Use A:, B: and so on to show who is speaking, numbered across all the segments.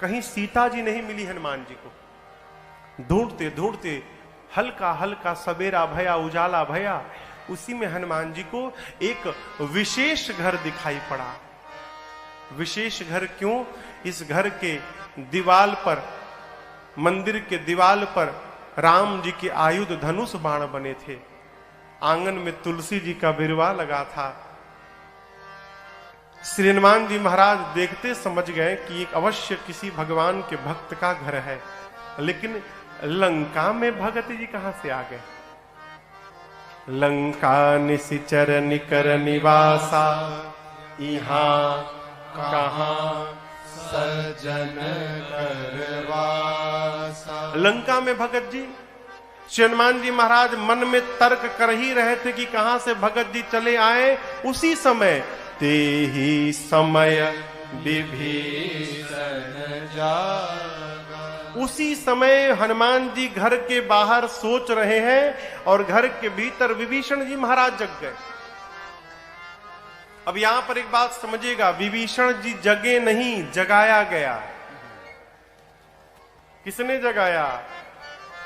A: कहीं सीता जी नहीं मिली हनुमान जी को। ढूंढते ढूंढते हल्का हल्का सवेरा भया, उजाला भया, उसी में हनुमान जी को एक विशेष घर दिखाई पड़ा। विशेष घर क्यों? इस घर के दीवाल पर, मंदिर के दीवाल पर राम जी के आयुध धनुष बाण बने थे। आंगन में तुलसी जी का बिरवा लगा था। श्री हनुमान जी महाराज देखते समझ गए कि एक अवश्य किसी भगवान के भक्त का घर है। लेकिन लंका में भगत जी कहां से आ गए? लंका निशिचर निकर निवासा, यहाँ कहां
B: सज्जन करवासा।
A: लंका में भगत जी। श्री हनुमान जी महाराज मन में तर्क कर ही रहे थे कि कहां से भगत जी चले आए। उसी समय ते ही समय विभीषण जागा। उसी समय हनुमान जी घर के बाहर सोच रहे हैं और घर के भीतर विभीषण जी महाराज जग गए। अब यहां पर एक बात समझिएगा, विभीषण जी जगे नहीं, जगाया गया। किसने जगाया?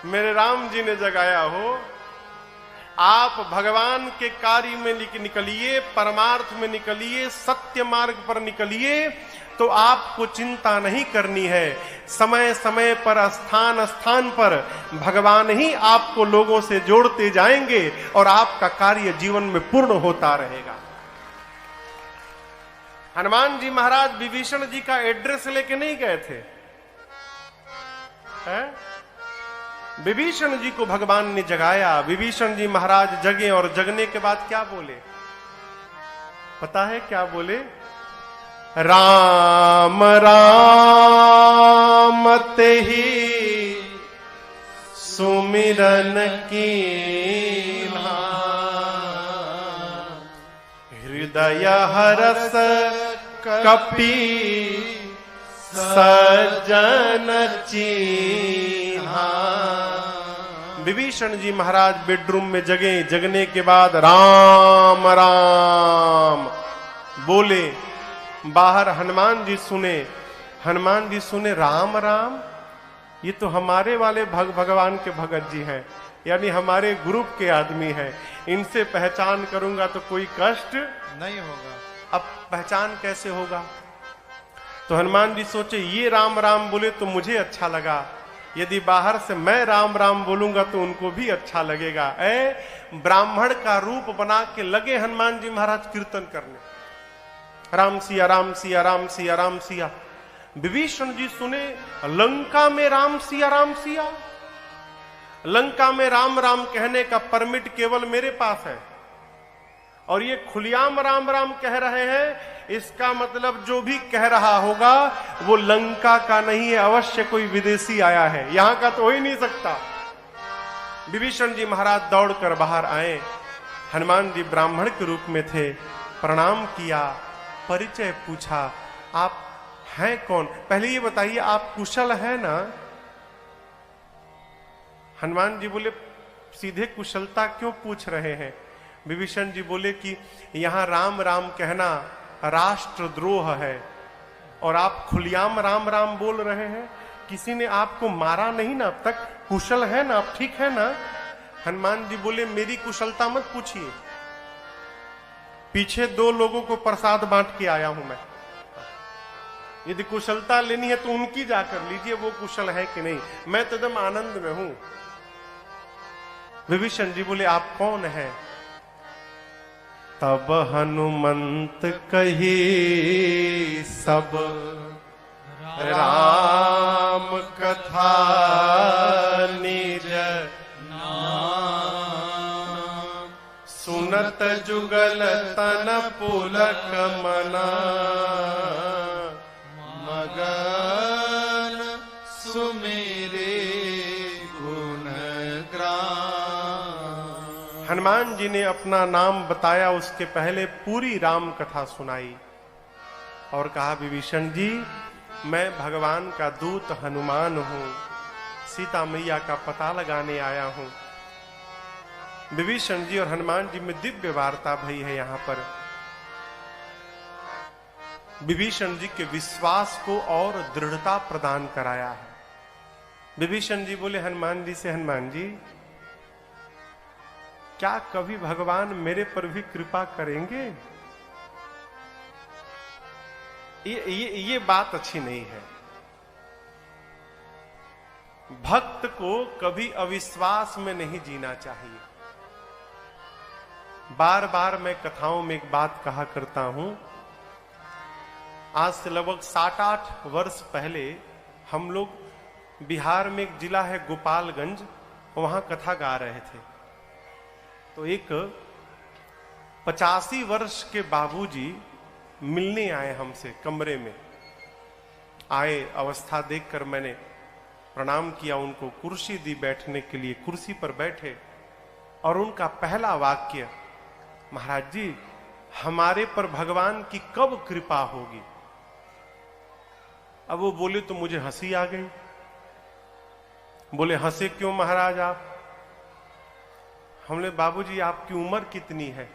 A: मेरे राम जी ने जगाया हो। आप भगवान के कार्य में निकलिए, परमार्थ में निकलिए, सत्य मार्ग पर निकलिए, तो आपको चिंता नहीं करनी है। समय समय पर, स्थान स्थान पर भगवान ही आपको लोगों से जोड़ते जाएंगे और आपका कार्य जीवन में पूर्ण होता रहेगा। हनुमान जी महाराज विभीषण जी का एड्रेस लेके नहीं गए थे, हैं? विभीषण जी को भगवान ने जगाया। विभीषण जी महाराज जगे और जगने के बाद क्या बोले? पता है क्या बोले? राम राम तेहि सुमिरन की हृदय हरस कपि सज्जन चीन्हा। विभीषण जी महाराज बेडरूम में जगे। जगने के बाद राम राम बोले। बाहर हनुमान जी सुने। हनुमान जी सुने राम राम, ये तो हमारे वाले भगवान के भगत जी हैं, यानी हमारे ग्रुप के आदमी हैं। इनसे पहचान करूंगा तो कोई कष्ट
B: नहीं होगा।
A: अब पहचान कैसे होगा? तो हनुमान जी सोचे ये राम राम बोले तो मुझे अच्छा लगा, यदि बाहर से मैं राम राम बोलूंगा तो उनको भी अच्छा लगेगा। ब्राह्मण का रूप बना के लगे हनुमान जी महाराज कीर्तन करने, राम सिया राम सिया राम सिया राम सिया। विभीषण जी सुने लंका में राम सिया राम सिया। लंका में राम राम कहने का परमिट केवल मेरे पास है और ये खुलेआम राम राम कह रहे हैं। इसका मतलब जो भी कह रहा होगा वो लंका का नहीं है, अवश्य कोई विदेशी आया है, यहां का तो हो ही नहीं सकता। विभीषण जी महाराज दौड़कर बाहर आए। हनुमान जी ब्राह्मण के रूप में थे। प्रणाम किया, परिचय पूछा, आप हैं कौन? पहले ये बताइए आप कुशल है ना? हनुमान जी बोले सीधे कुशलता क्यों पूछ रहे हैं? विभीषण जी बोले कि यहां राम राम कहना राष्ट्रद्रोह है और आप खुलेआम राम राम बोल रहे हैं। किसी ने आपको मारा नहीं ना अब तक? कुशल है ना? आप ठीक है ना? हनुमान जी बोले मेरी कुशलता मत पूछिए, पीछे 2 लोगों को प्रसाद बांट के आया हूं मैं। यदि कुशलता लेनी है तो उनकी जाकर लीजिए, वो कुशल है कि नहीं। मैं तो एकदम आनंद में हूं। विभीषण जी बोले आप कौन है? तब हनुमंत कही सब राम कथा निज नाम। सुनत जुगल तन पुलक मना मगन सुमेरे हनुमान जी ने अपना नाम बताया, उसके पहले पूरी राम कथा सुनाई और कहा विभीषण जी मैं भगवान का दूत हनुमान हूं, सीता मैया का पता लगाने आया हूं। विभीषण जी और हनुमान जी में दिव्य वार्ता भई है। यहां पर विभीषण जी के विश्वास को और दृढ़ता प्रदान कराया है। विभीषण जी बोले हनुमान जी से, हनुमान जी क्या कभी भगवान मेरे पर भी कृपा करेंगे? ये बात अच्छी नहीं है। भक्त को कभी अविश्वास में नहीं जीना चाहिए। बार बार मैं कथाओं में एक बात कहा करता हूं। आज से लगभग 7-8 वर्ष पहले हम लोग बिहार में एक जिला है गोपालगंज, वहां कथा गा रहे थे। तो एक 85 वर्ष के बाबूजी मिलने आए हमसे, कमरे में आए। अवस्था देखकर मैंने प्रणाम किया, उनको कुर्सी दी बैठने के लिए, कुर्सी पर बैठे और उनका पहला वाक्य, महाराज जी हमारे पर भगवान की कब कृपा होगी? अब वो बोले तो मुझे हंसी आ गई। बोले हंसे क्यों महाराज आप? हमने बाबूजी आपकी उम्र कितनी है?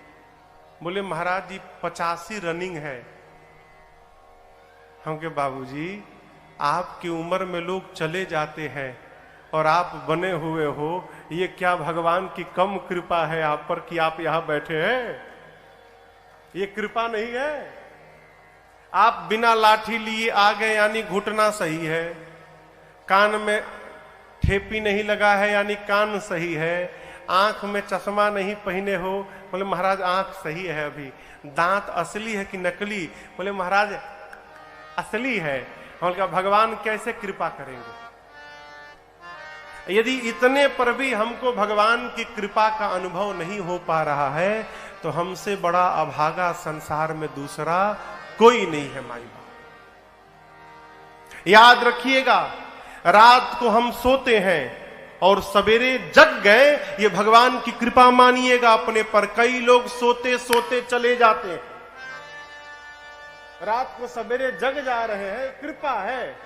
A: बोले महाराज जी 85 रनिंग है। हम के बाबूजी आपकी उम्र में लोग चले जाते हैं और आप बने हुए हो, ये क्या भगवान की कम कृपा है आप पर कि आप यहां बैठे हैं? ये कृपा नहीं है। आप बिना लाठी लिए आ गए यानी घुटना सही है, कान में ठेपी नहीं लगा है यानी कान सही है, आंख में चश्मा नहीं पहने हो, बोले महाराज आंख सही है अभी, दांत असली है कि नकली? बोले महाराज असली है। हमने कहा भगवान कैसे कृपा करेंगे? यदि इतने पर भी हमको भगवान की कृपा का अनुभव नहीं हो पा रहा है तो हमसे बड़ा अभागा संसार में दूसरा कोई नहीं है माई बाप। याद रखिएगा, रात को हम सोते हैं और सवेरे जग गए, ये भगवान की कृपा मानिएगा अपने पर। कई लोग सोते सोते चले जाते हैं, रात को सवेरे जग जा रहे हैं, कृपा है।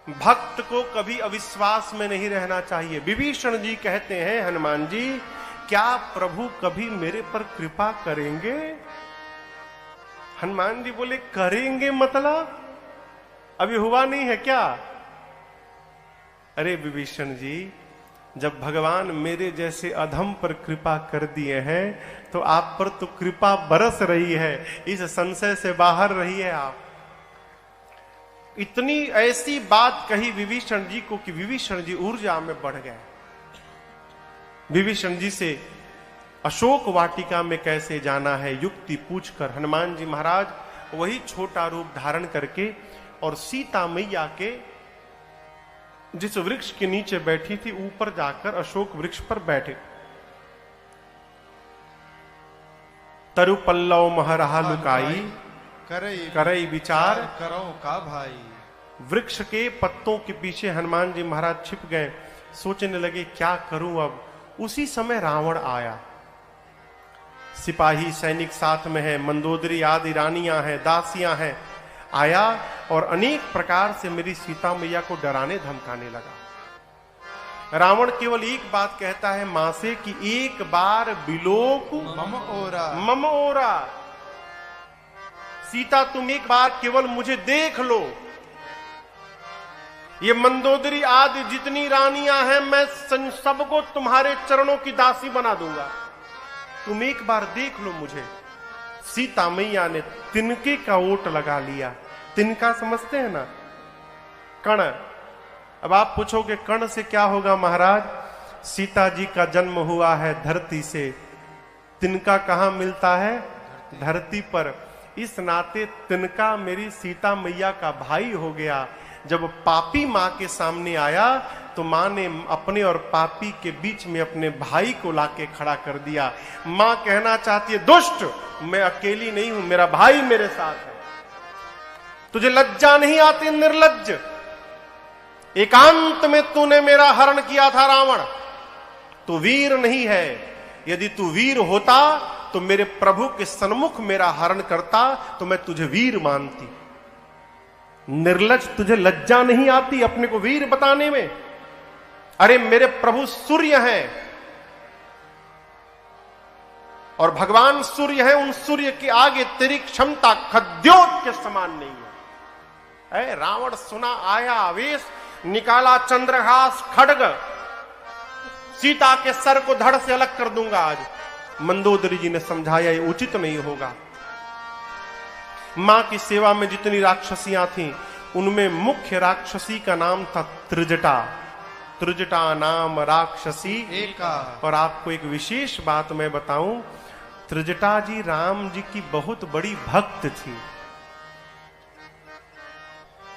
A: भक्त को कभी अविश्वास में नहीं रहना चाहिए। विभीषण जी कहते हैं हनुमान जी क्या प्रभु कभी मेरे पर कृपा करेंगे? हनुमान जी बोले करेंगे मतलब अभी हुआ नहीं है क्या? अरे विभीषण जी, जब भगवान मेरे जैसे अधम पर कृपा कर दिए हैं तो आप पर तो कृपा बरस रही है। इस संशय से बाहर रहिए आप। इतनी ऐसी बात कही विभीषण जी को कि विभीषण जी ऊर्जा में बढ़ गए। विभीषण जी से अशोक वाटिका में कैसे जाना है युक्ति पूछकर हनुमान जी महाराज वही छोटा रूप धारण करके और सीता मैया के जिस वृक्ष के नीचे बैठी थी ऊपर जाकर अशोक वृक्ष पर बैठे। तरु पल्लव महरहा लुकाई करई विचार
B: करो का भाई।
A: वृक्ष के पत्तों के पीछे हनुमान जी महाराज छिप गए, सोचने लगे क्या करूं अब। उसी समय रावण आया। सिपाही सैनिक साथ में है, मंदोदरी आदि रानियां हैं, दासियां हैं। आया और अनेक प्रकार से मेरी सीता मैया को डराने धमकाने लगा। रावण केवल एक बात कहता है मां से कि एक बार बिलोक मम ओरा, सीता तुम एक बार केवल मुझे देख लो। ये मंदोदरी आदि जितनी रानियां हैं मैं सबको तुम्हारे चरणों की दासी बना दूंगा, तुम एक बार देख लो मुझे। सीता मैया ने तिनके का ओट लगा लिया। तिनका समझते हैं ना, कण। अब आप पूछोगे कण से क्या होगा महाराज? सीता जी का जन्म हुआ है धरती से, तिनका कहां मिलता है? धरती पर। इस नाते तिनका मेरी सीता मैया का भाई हो गया। जब पापी मां के सामने आया तो मां ने अपने और पापी के बीच में अपने भाई को लाके खड़ा कर दिया। मां कहना चाहती है दुष्ट, मैं अकेली नहीं हूं, मेरा भाई मेरे साथ है। तुझे लज्जा नहीं आती निर्लज्ज? एकांत में तूने मेरा हरण किया था रावण, तू वीर नहीं है। यदि तू वीर होता तो मेरे प्रभु के सन्मुख मेरा हरण करता तो मैं तुझे वीर मानती। निर्लज्ज, तुझे लज्जा नहीं आती अपने को वीर बताने में? अरे मेरे प्रभु सूर्य हैं, और भगवान सूर्य है, उन सूर्य के आगे तेरी क्षमता खद्योत के समान नहीं है। रावण सुना, आया आवेश, निकाला चंद्रहास खड्ग, सीता के सर को धड़ से अलग कर दूंगा आज। मंदोदरी जी ने समझाया ये उचित नहीं होगा। मां की सेवा में जितनी राक्षसियां थीं, उनमें मुख्य राक्षसी का नाम था त्रिजटा। त्रिजटा नाम राक्षसी
B: एका।
A: और आपको एक विशेष बात मैं बताऊं, त्रिजटा जी राम जी की बहुत बड़ी भक्त थी।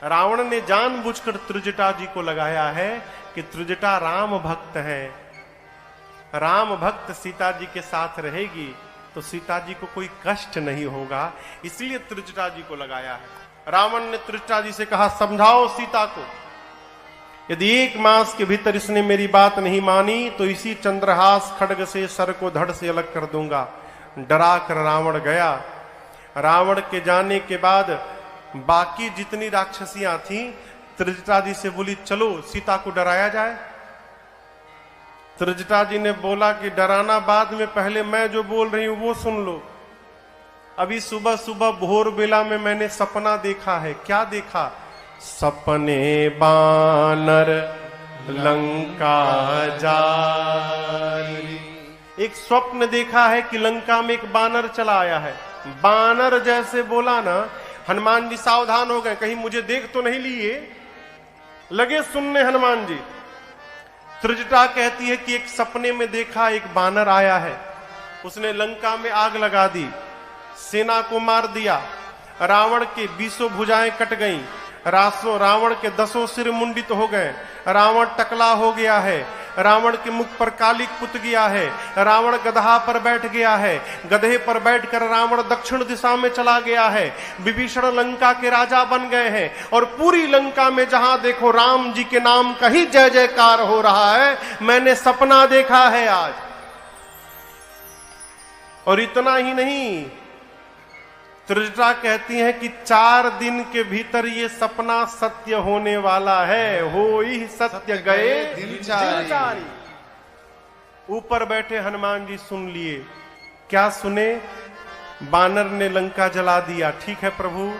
A: रावण ने जानबूझकर त्रिजटा जी को लगाया है कि त्रिजटा राम भक्त है, राम भक्त सीता जी के साथ रहेगी तो सीता जी को कोई कष्ट नहीं होगा, इसलिए त्रिजटा जी को लगाया है। रावण ने त्रिजटा जी से कहा, समझाओ सीता को, यदि 1 मास के भीतर इसने मेरी बात नहीं मानी तो इसी चंद्रहास खड्ग से सर को धड़ से अलग कर दूंगा। डरा कर रावण गया। रावण के जाने के बाद बाकी जितनी राक्षसियां थीं, त्रिजटा जी से बोली, चलो सीता को डराया जाए। त्रिजटा जी ने बोला कि डराना बाद में, पहले मैं जो बोल रही हूं वो सुन लो। अभी सुबह सुबह भोर बेला में मैंने सपना देखा है। क्या देखा? सपने बानर लंका जारी। एक स्वप्न देखा है कि लंका में एक बानर चला आया है। बानर जैसे बोला ना, हनुमान जी सावधान हो गए, कहीं मुझे देख तो नहीं लिए। लगे सुनने हनुमान जी। त्रिजटा कहती है कि एक सपने में देखा एक बानर आया है, उसने लंका में आग लगा दी, सेना को मार दिया, रावण के 20 भुजाएं कट गईं, रावण के 10 सिर मुंडित हो गए, रावण टकला हो गया है, रावण के मुख पर कालिक पुत गया है, रावण गधा पर बैठ गया है, गधे पर बैठकर रावण दक्षिण दिशा में चला गया है, विभीषण लंका के राजा बन गए हैं और पूरी लंका में जहां देखो राम जी के नाम का ही जय जयकार हो रहा है। मैंने सपना देखा है आज। और इतना ही नहीं, त्रिजटा कहती हैं कि 4 दिन के भीतर ये सपना सत्य होने वाला है। हो ही सत्य गए दिनचारी। ऊपर बैठे हनुमान जी सुन लिए। क्या सुने? बानर ने लंका जला दिया, ठीक है प्रभु।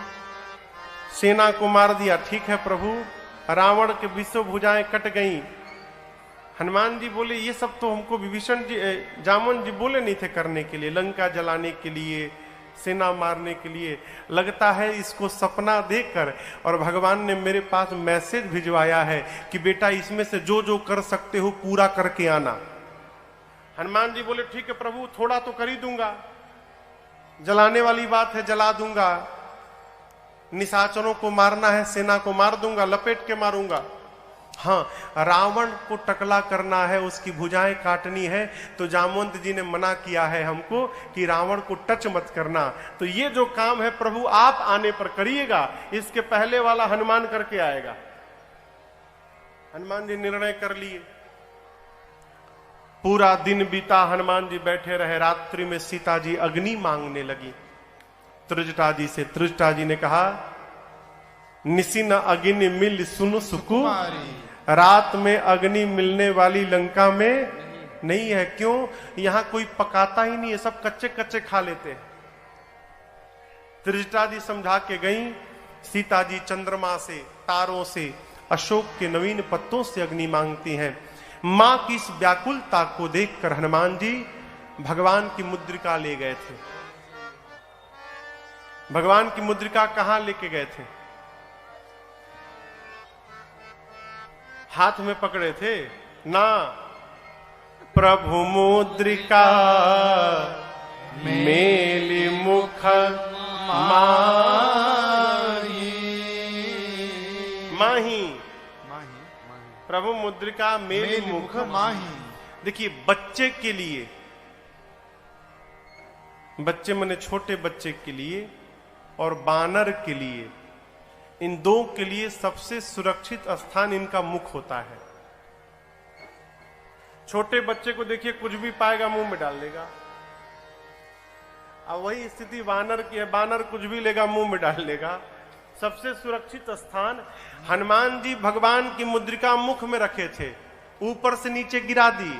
A: सेना को मार दिया, ठीक है प्रभु। रावण के 20 भुजाएं कट गईं। हनुमान जी बोले, ये सब तो हमको विभीषण जी, जामन जी बोले नहीं थे करने के लिए, लंका जलाने के लिए, सेना मारने के लिए। लगता है इसको सपना देखकर और भगवान ने मेरे पास मैसेज भिजवाया है कि बेटा इसमें से जो जो कर सकते हो पूरा करके आना। हनुमान जी बोले, ठीक है प्रभु, थोड़ा तो कर ही दूंगा, जलाने वाली बात है जला दूंगा, निशाचरों को मारना है सेना को मार दूंगा, लपेट के मारूंगा। हाँ, रावण को टकला करना है, उसकी भुजाएं काटनी है, तो जामवंत जी ने मना किया है हमको कि रावण को टच मत करना। तो ये जो काम है प्रभु आप आने पर करिएगा, इसके पहले वाला हनुमान करके आएगा। हनुमान जी निर्णय कर लिए। पूरा दिन बीता, हनुमान जी बैठे रहे। रात्रि में सीता जी अग्नि मांगने लगी त्रिजटा जी से। त्रिजटा जी ने कहा, निसिन अग्नि मिल सुनु सुकु। रात में अग्नि मिलने वाली लंका में नहीं है। क्यों? यहां कोई पकाता ही नहीं है, सब कच्चे कच्चे खा लेते हैं। त्रिजटा जी समझा के गई। सीता जी चंद्रमा से, तारों से, अशोक के नवीन पत्तों से अग्नि मांगती हैं। मां की इस व्याकुलता को देखकर हनुमान जी भगवान की मुद्रिका ले गए थे। भगवान की मुद्रिका कहां लेके गए थे? हाथ में पकड़े थे ना। प्रभु मुद्रिका मेली मुख माही। प्रभु मुद्रिका मेली मुख
B: माही।
A: देखिए, बच्चे के लिए, बच्चे माने छोटे बच्चे के लिए और बानर के लिए, इन दो के लिए सबसे सुरक्षित स्थान इनका मुख होता है। छोटे बच्चे को देखिए, कुछ भी पाएगा मुंह में डाल देगा। अब वही स्थिति बानर की है, बानर कुछ भी लेगा मुंह में डाल देगा। सबसे सुरक्षित स्थान हनुमान जी भगवान की मुद्रिका मुख में रखे थे, ऊपर से नीचे गिरा दी।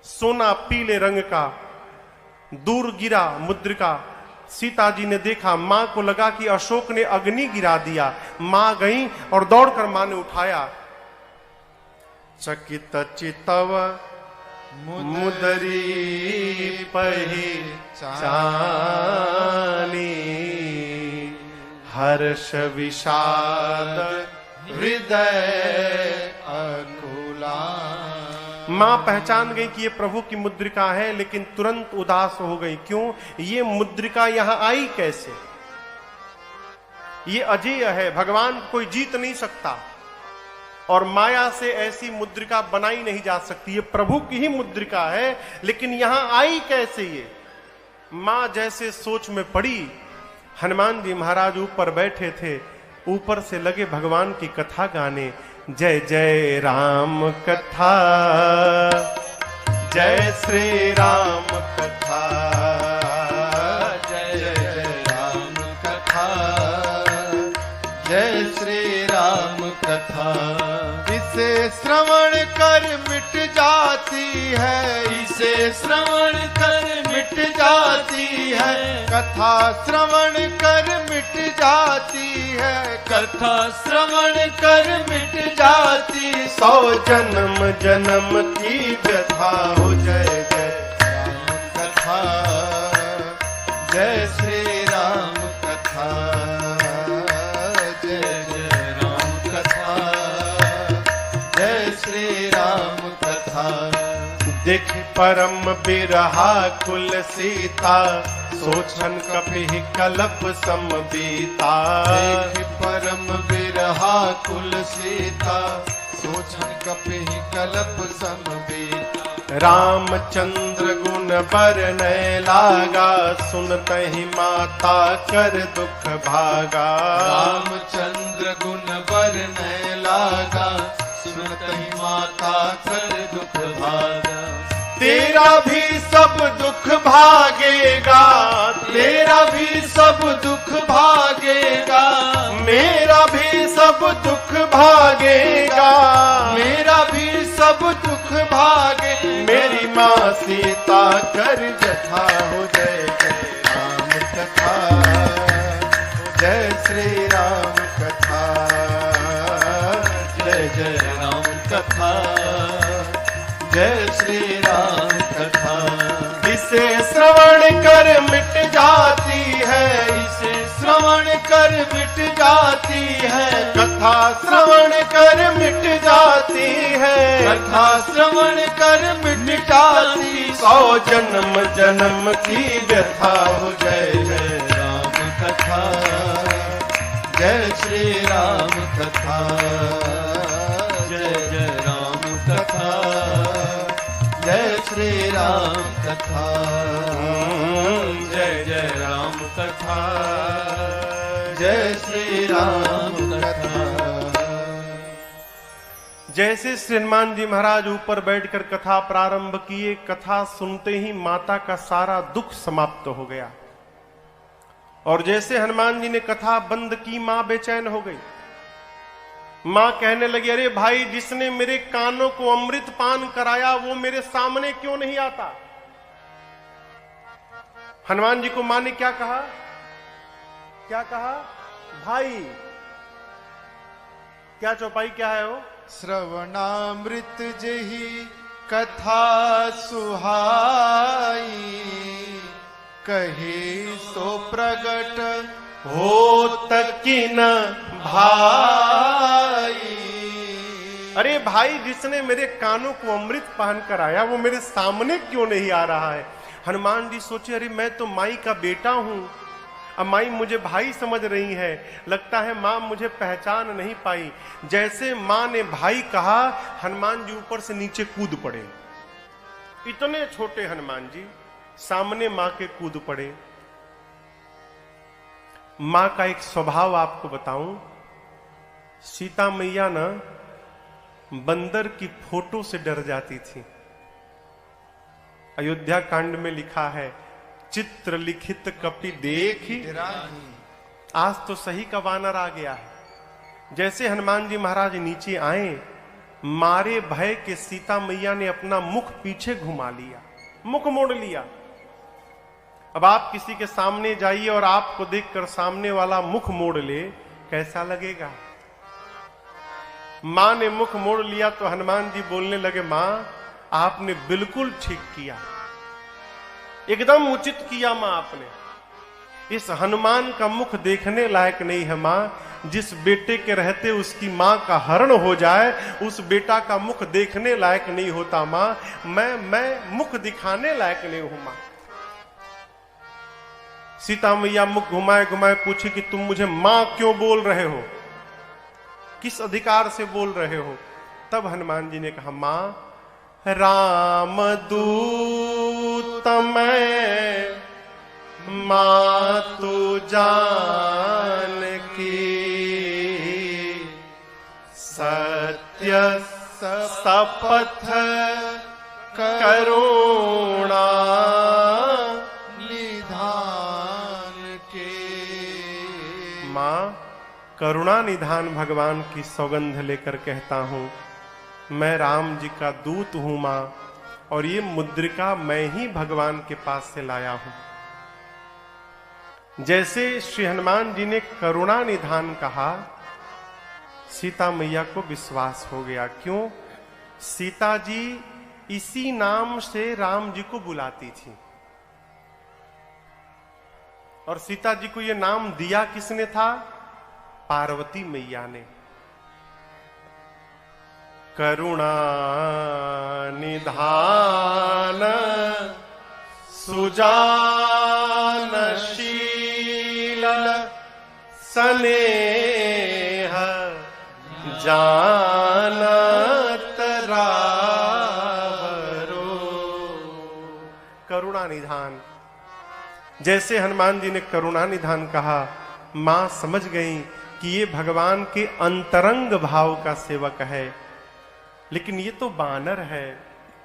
A: सोना पीले रंग का दूर गिरा मुद्रिका। सीता जी ने देखा, मां को लगा कि अशोक ने अग्नि गिरा दिया। मां गई और दौड़कर मां ने उठाया। चकित चितव मुदरी पहिचानी, हर्ष विषाद हृदय अकुला। मां पहचान गई कि ये प्रभु की मुद्रिका है, लेकिन तुरंत उदास हो गई। क्यों? ये मुद्रिका यहां आई कैसे? ये अजेय है, भगवान कोई जीत नहीं सकता और माया से ऐसी मुद्रिका बनाई नहीं जा सकती। ये प्रभु की ही मुद्रिका है, लेकिन यहां आई कैसे ये? मां जैसे सोच में पड़ी। हनुमान जी महाराज ऊपर बैठे थे, ऊपर से लगे भगवान की कथा गाने। जय जय राम कथा, जय श्री राम कथा,
B: जय जय राम कथा, जय श्री राम कथा। इसे श्रवण कर मिट जाती है, इसे श्रवण कर मिट जाती है, कथा श्रवण कर मिट जाती है, कथा श्रवण कर मिट जाती।
A: 100 जन्म जन्म की व्यथा हो। जय जय
B: राम कथा, जय श्री राम कथा, जय जय राम कथा, जय श्री राम कथा।
A: देख परम बिरहा कुल सीता, सोचन कपि कलप सम बीता।
B: देख परम बिरहा कुल सीता, सोचन कपि कलप सम बीता।
A: रामचंद्र गुण बरनय लागा, सुनतहि माता कर दुख भागा।
B: रामचंद्र गुण बरनय लागा, सुनतहि माता कर दुख भागा।
A: तेरा भी सब दुख भागेगा,
B: तेरा भी सब दुख भागेगा,
A: मेरा भी सब दुख भागेगा।
B: मेरा भी सब दुख भागे।
A: मेरी माँ सीता कर जथा हो। जय जय
B: राम कथा, जय श्री राम कथा, जय जय राम कथा, जय श्री राम कथा।
A: इसे श्रवण कर मिट जाती है,
B: इसे श्रवण कर मिट जाती है,
A: कथा श्रवण कर मिट जाती है,
B: कथा श्रवण कर मिट जाती।
A: 100 जन्म जन्म की व्यथा हो। जय जय
B: राम कथा, जय श्री राम कथा, जय जय राम कथा, जय श्री राम कथा,
A: जय जय राम कथा,
B: जय श्री राम कथा।
A: जैसे श्री हनुमान जी महाराज ऊपर बैठकर कथा प्रारंभ किए, कथा सुनते ही माता का सारा दुख समाप्त हो गया। और जैसे हनुमान जी ने कथा बंद की, मां बेचैन हो गई। मां कहने लगी, अरे भाई, जिसने मेरे कानों को अमृत पान कराया वो मेरे सामने क्यों नहीं आता? हनुमान जी को मां ने क्या कहा? क्या कहा? भाई। क्या चौपाई क्या है वो?
B: श्रवणामृत जही कथा सुहाई, कही सो प्रगट
A: हो तकिन भाई। अरे भाई, जिसने मेरे कानों को अमृत पान कराया वो मेरे सामने क्यों नहीं आ रहा है? हनुमान जी सोचे, अरे मैं तो माई का बेटा हूं, अब माई मुझे भाई समझ रही है, लगता है मां मुझे पहचान नहीं पाई। जैसे मां ने भाई कहा, हनुमान जी ऊपर से नीचे कूद पड़े। इतने छोटे हनुमान जी सामने मां के कूद पड़े। मां का एक स्वभाव आपको बताऊं, सीता मैया ना बंदर की फोटो से डर जाती थी। अयोध्या कांड में लिखा है, चित्र लिखित कपि देखी। आज तो सही का वानर आ गया है। जैसे हनुमान जी महाराज नीचे आए, मारे भय के सीता मैया ने अपना मुख पीछे घुमा लिया, मुख मोड़ लिया। अब आप किसी के सामने जाइए और आपको देखकर सामने वाला मुख मोड़ ले, कैसा लगेगा? मां ने मुख मोड़ लिया तो हनुमान जी बोलने लगे, मां आपने बिल्कुल ठीक किया, एकदम उचित किया मां आपने। इस हनुमान का मुख देखने लायक नहीं है मां। जिस बेटे के रहते उसकी मां का हरण हो जाए, उस बेटा का मुख देखने लायक नहीं होता मां। मैं मुख दिखाने लायक नहीं हूं मां। सीता मैया मुख घुमाए घुमाए पूछी कि तुम मुझे मां क्यों बोल रहे हो, किस अधिकार से बोल रहे हो? तब हनुमान जी ने कहा, मां राम दूत मैं मातु जान की, सत्य शपथ करुणा
B: निधान के।
A: मां करुणा निधान भगवान की सौगंध लेकर कहता हूं, मैं राम जी का दूत हूं मां, और ये मुद्रिका मैं ही भगवान के पास से लाया हूं। जैसे श्री हनुमान जी ने करुणा निधान कहा, सीता मैया को विश्वास हो गया। क्यों? सीता जी इसी नाम से राम जी को बुलाती थी, और सीता जी को यह नाम दिया किसने था? पार्वती मैया ने। करुणा निधान सुजानशील स्नेह जानत रावरो। करुणा निधान। जैसे हनुमान जी ने करुणा निधान कहा, मां समझ गई कि ये भगवान के अंतरंग भाव का सेवक है। लेकिन ये तो वानर है,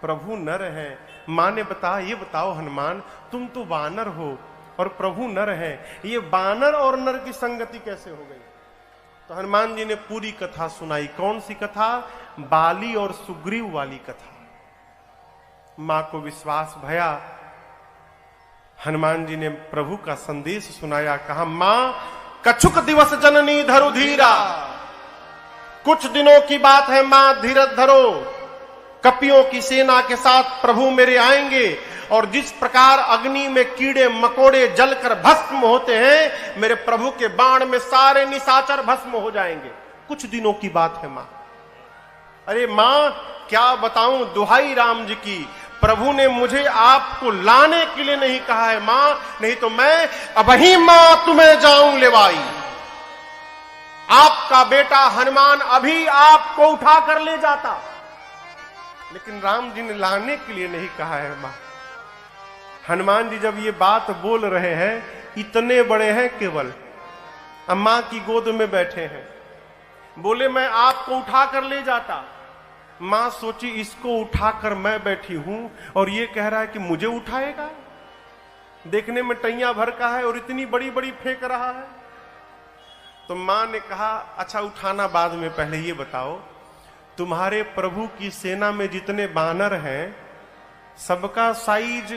A: प्रभु नर है। मां ने ये बताओ हनुमान, तुम तो वानर हो और प्रभु नर है, ये वानर और नर की संगति कैसे हो गई? तो हनुमान जी ने पूरी कथा सुनाई। कौन सी कथा? बाली और सुग्रीव वाली कथा। मां को विश्वास भया। हनुमान जी ने प्रभु का संदेश सुनाया। कहा, मां कछुक दिवस जननी धरु धीरा, कुछ दिनों की बात है मां, धीरज धरो। कपियों की सेना के साथ प्रभु मेरे आएंगे, और जिस प्रकार अग्नि में कीड़े मकोड़े जलकर भस्म होते हैं, मेरे प्रभु के बाण में सारे निशाचर भस्म हो जाएंगे। कुछ दिनों की बात है मां। अरे मां क्या बताऊं, दुहाई राम जी की, प्रभु ने मुझे आपको लाने के लिए नहीं कहा है मां, नहीं तो मैं अबही मां तुम्हें जाऊं लेवाई। आपका बेटा हनुमान अभी आपको उठा कर ले जाता, लेकिन राम जी ने लाने के लिए नहीं कहा है मां। हनुमान जी जब ये बात बोल रहे हैं, इतने बड़े हैं केवल, अम्मा की गोद में बैठे हैं, बोले मैं आपको उठा कर ले जाता। मां सोची इसको उठाकर मैं बैठी हूं और ये कह रहा है कि मुझे उठाएगा। देखने में टैया भर का है और इतनी बड़ी बड़ी फेंक रहा है। तो मां ने कहा, अच्छा उठाना बाद में, पहले ये बताओ तुम्हारे प्रभु की सेना में जितने बानर हैं सबका साइज